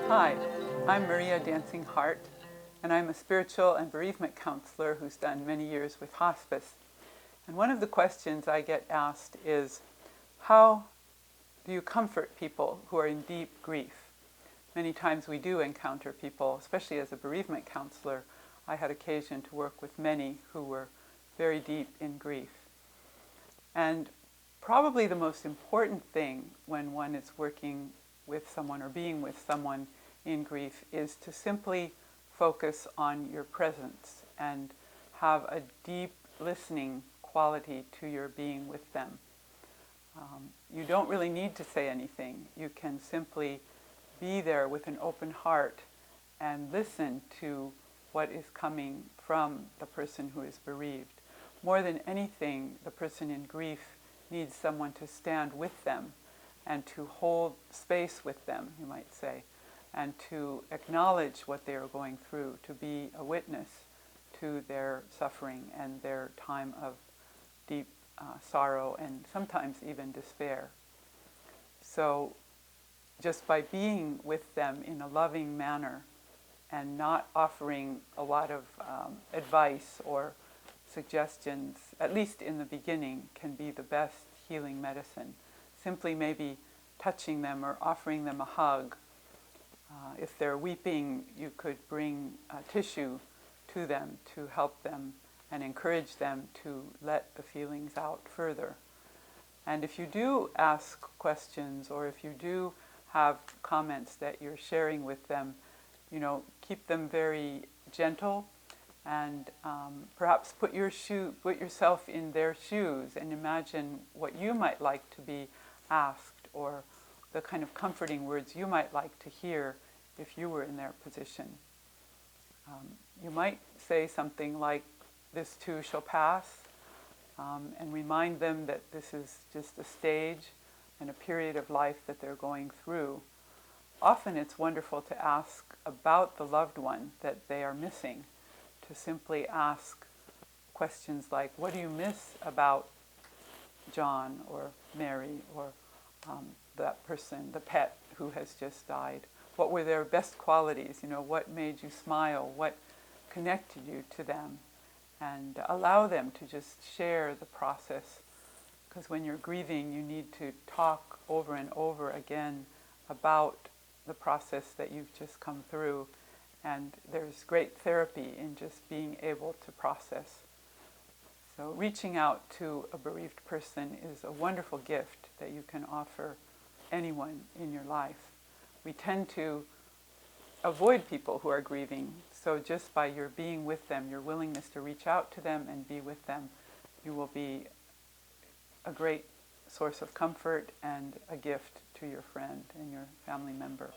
Hi, I'm Maria Dancing Heart, and I'm a spiritual and bereavement counselor who's done many years with hospice. And one of the questions I get asked is, how do you comfort people who are in deep grief? Many times we do encounter people, especially as a bereavement counselor. I had occasion to work with many who were very deep in grief. And probably the most important thing when one is working with someone or being with someone in grief is to simply focus on your presence and have a deep listening quality to your being with them. You don't really need to say anything. You can simply be there with an open heart and listen to what is coming from the person who is bereaved. More than anything, the person in grief needs someone to stand with them and to hold space with them, you might say, and to acknowledge what they are going through, to be a witness to their suffering and their time of deep sorrow and sometimes even despair. So just by being with them in a loving manner and not offering a lot of advice or suggestions, at least in the beginning, can be the best healing medicine. Simply maybe touching them or offering them a hug. If they're weeping, you could bring tissue to them to help them and encourage them to let the feelings out further. And if you do ask questions or if you do have comments that you're sharing with them, keep them very gentle and perhaps put yourself in their shoes and imagine what you might like to be asked or the kind of comforting words you might like to hear if you were in their position. You might say something like, "This too shall pass," and remind them that this is just a stage and a period of life that they're going through. Often it's wonderful to ask about the loved one that they are missing, to simply ask questions like, what do you miss about John or Mary or that person, the pet who has just died? What were their best qualities? What made you smile? What connected you to them? And allow them to just share the process. Because when you're grieving, you need to talk over and over again about the process that you've just come through. And there's great therapy in just being able to process. So reaching out to a bereaved person is a wonderful gift that you can offer anyone in your life. We tend to avoid people who are grieving. So just by your being with them, your willingness to reach out to them and be with them, you will be a great source of comfort and a gift to your friend and your family member.